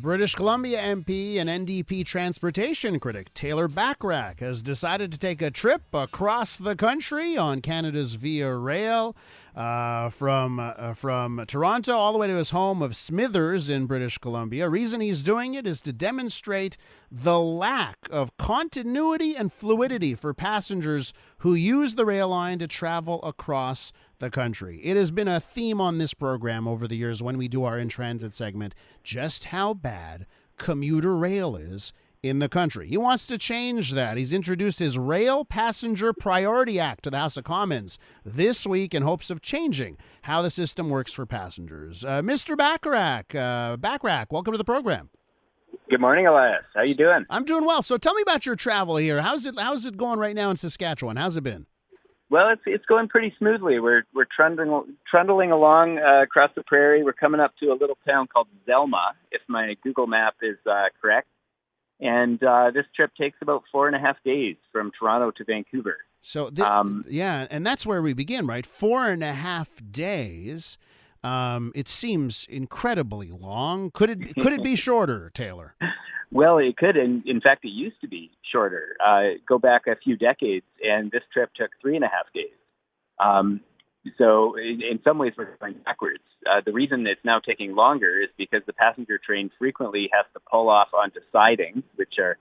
British Columbia MP and NDP Transportation critic Taylor Bachrach has decided to take a trip across the country on Canada's Via Rail from Toronto all the way to his home of Smithers in British Columbia. Reason he's doing it is to demonstrate the lack of continuity and fluidity for passengers who use the rail line to travel across the country. It has been a theme on this program over the years when we do our In Transit segment, just how bad commuter rail is in the country. He wants to change that. He's introduced his Rail Passenger Priority Act to the House of Commons this week in hopes of changing how the system works for passengers. Mr. Bachrach, welcome to the program. Good morning, Elias. How you doing? I'm doing well. So tell me about your travel here. How's it going right now in Saskatchewan? How's it been? Well, it's going pretty smoothly. We're trundling along across the prairie. We're coming up to a little town called Zelma, if my Google map is correct. And this trip takes about 4.5 days from Toronto to Vancouver. So, and that's where we begin, right? 4.5 days. It seems incredibly long. Could it be shorter, Taylor? Well, it could. And in fact, it used to be shorter. Go back a few decades, and this trip took 3.5 days. So in some ways, we're going backwards. The reason it's now taking longer is because the passenger train frequently has to pull off onto sidings, which are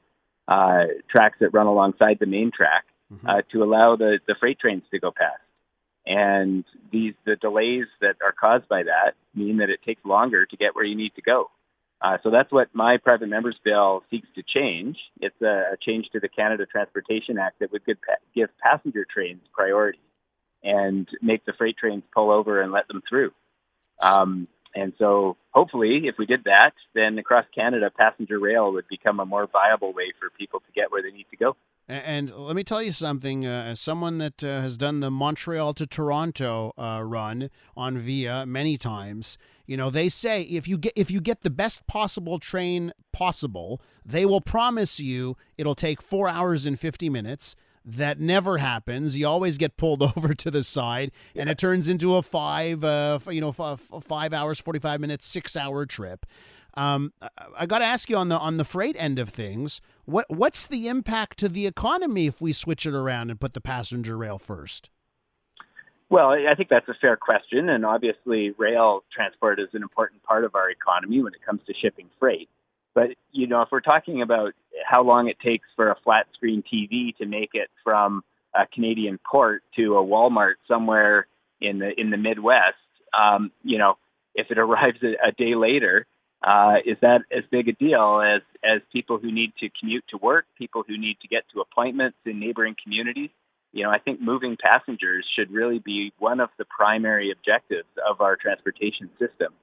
tracks that run alongside the main track, to allow the freight trains to go past. And the delays that are caused by that mean that it takes longer to get where you need to go. So that's what my private member's bill seeks to change. It's a change to the Canada Transportation Act that would give passenger trains priority and make the freight trains pull over and let them through. And so hopefully, if we did that, then across Canada, passenger rail would become a more viable way for people to get where they need to go. And let me tell you something, as someone that has done the Montreal to Toronto run on Via many times, they say if you get the best possible train possible, they will promise you it'll take 4 hours and 50 minutes. That never happens. You always get pulled over to the side, and it turns into a 5 hours, 45 minutes, 6-hour trip. I got to ask you on the freight end of things, what's the impact to the economy if we switch it around and put the passenger rail first? Well, I think that's a fair question, and obviously rail transport is an important part of our economy when it comes to shipping freight. But, if we're talking about how long it takes for a flat screen TV to make it from a Canadian port to a Walmart somewhere in the Midwest, if it arrives a day later, is that as big a deal as people who need to commute to work, people who need to get to appointments in neighboring communities? I think moving passengers should really be one of the primary objectives of our transportation system.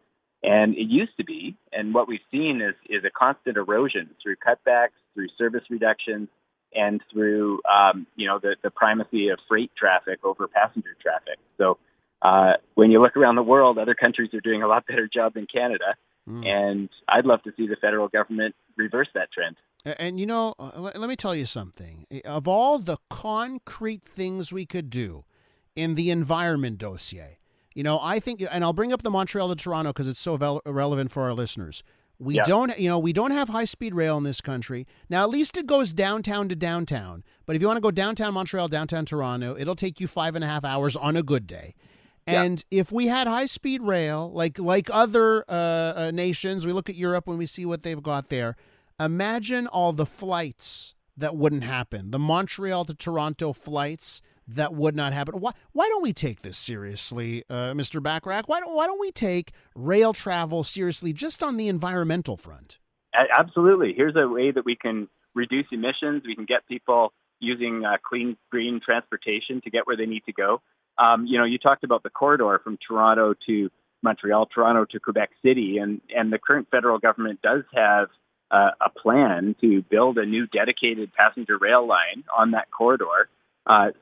And it used to be, and what we've seen is a constant erosion through cutbacks, through service reductions, and through, the primacy of freight traffic over passenger traffic. So when you look around the world, other countries are doing a lot better job than Canada. And I'd love to see the federal government reverse that trend. And, let me tell you something. Of all the concrete things we could do in the environment dossier, I think, and I'll bring up the Montreal to Toronto because it's so relevant for our listeners. We don't have high-speed rail in this country. Now, at least it goes downtown to downtown. But if you want to go downtown Montreal, downtown Toronto, it'll take you 5.5 hours on a good day. And if we had high-speed rail, like other nations, we look at Europe when we see what they've got there. Imagine all the flights that wouldn't happen. The Montreal to Toronto flights that would not happen. Why don't we take this seriously, Mr. Bachrach? Why don't we take rail travel seriously just on the environmental front? Absolutely. Here's a way that we can reduce emissions. We can get people using clean, green transportation to get where they need to go. You talked about the corridor from Toronto to Montreal, Toronto to Quebec City, and the current federal government does have a plan to build a new dedicated passenger rail line on that corridor.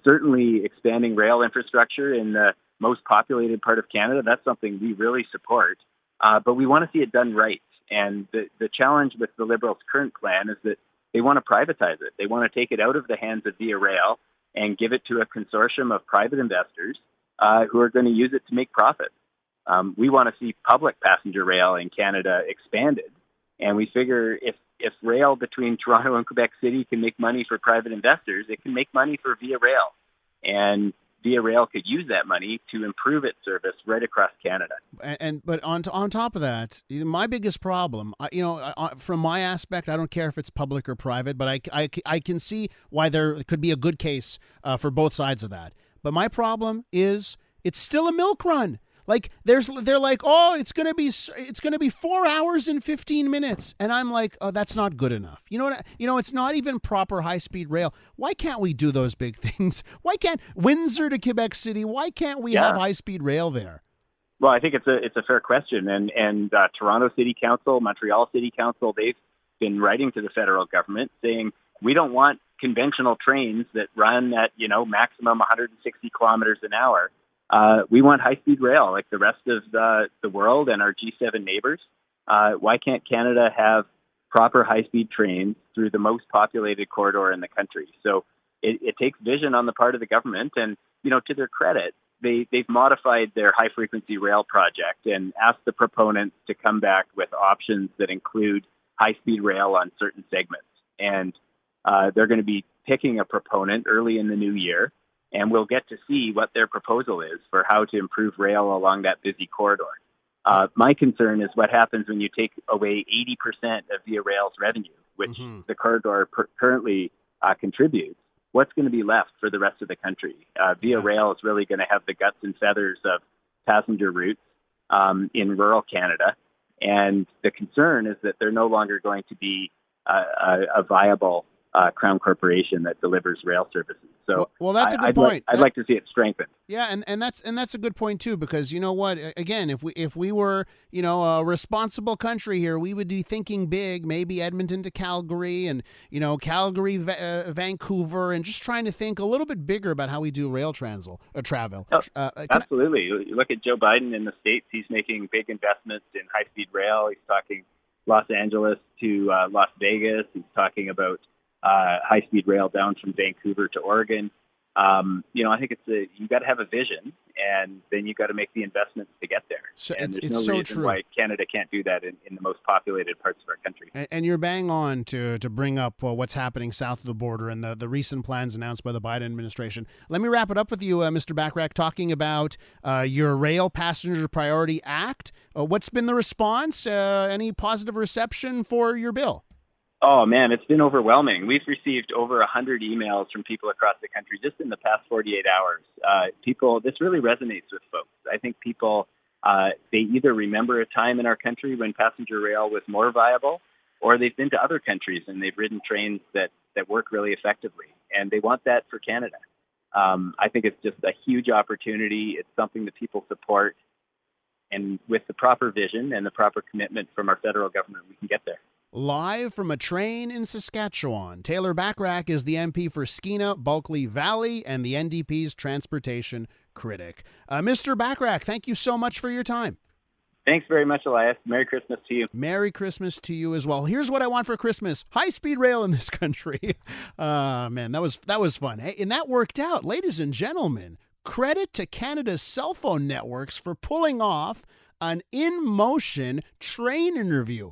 Certainly expanding rail infrastructure in the most populated part of Canada, that's something we really support. But we want to see it done right. And the challenge with the Liberals' current plan is that they want to privatize it. They want to take it out of the hands of Via Rail and give it to a consortium of private investors who are going to use it to make profits. We want to see public passenger rail in Canada expanded. And we figure if rail between Toronto and Quebec City can make money for private investors, it can make money for Via Rail. And Via Rail could use that money to improve its service right across Canada. But on top of that, my biggest problem, from my aspect, I don't care if it's public or private, but I can see why there could be a good case for both sides of that. But my problem is it's still a milk run. Like they're like, oh, it's gonna be 4 hours and 15 minutes, and I'm like, oh, that's not good enough. It's not even proper high speed rail. Why can't we do those big things? Why can't Windsor to Quebec City? Why can't we have high speed rail there? Well, I think it's a fair question, and Toronto City Council, Montreal City Council, they've been writing to the federal government saying we don't want conventional trains that run at maximum 160 kilometers an hour. We want high-speed rail like the rest of the world and our G7 neighbors. Why can't Canada have proper high-speed trains through the most populated corridor in the country? So it takes vision on the part of the government. And, to their credit, they've modified their high-frequency rail project and asked the proponents to come back with options that include high-speed rail on certain segments. And they're going to be picking a proponent early in the new year. And we'll get to see what their proposal is for how to improve rail along that busy corridor. My concern is what happens when you take away 80% of Via Rail's revenue, which the corridor currently contributes. What's going to be left for the rest of the country? Via Rail is really going to have the guts and feathers of passenger routes in rural Canada. And the concern is that they're no longer going to be a viable Crown Corporation that delivers rail services. So, well, that's a good point. I'd like to see it strengthened. Yeah, and that's a good point too, because you know what? Again, if we were a responsible country here, we would be thinking big. Maybe Edmonton to Calgary, and Calgary, Vancouver, and just trying to think a little bit bigger about how we do rail travel. Absolutely. You look at Joe Biden in the States; he's making big investments in high-speed rail. He's talking Los Angeles to Las Vegas. He's talking about high-speed rail down from Vancouver to Oregon. I think you got to have a vision, and then you got to make the investments to get there. So and it's there's no reason true. why Canada can't do that in the most populated parts of our country. And you're bang on to bring up what's happening south of the border and the recent plans announced by the Biden administration. Let me wrap it up with you, Mr. Bachrach, talking about your Rail Passenger Priority Act. What's been the response? Any positive reception for your bill? Oh, man, it's been overwhelming. We've received over 100 emails from people across the country just in the past 48 hours. This really resonates with folks. I think people, they either remember a time in our country when passenger rail was more viable, or they've been to other countries and they've ridden trains that work really effectively. And they want that for Canada. I think it's just a huge opportunity. It's something that people support. And with the proper vision and the proper commitment from our federal government, we can get there. Live from a train in Saskatchewan, Taylor Bachrach is the MP for Skeena-Bulkley Valley and the NDP's transportation critic. Mr. Bachrach, thank you so much for your time. Thanks very much, Elias. Merry Christmas to you. Merry Christmas to you as well. Here's what I want for Christmas: high-speed rail in this country. Man, that was fun. Hey, and that worked out. Ladies and gentlemen, credit to Canada's cell phone networks for pulling off an in-motion train interview.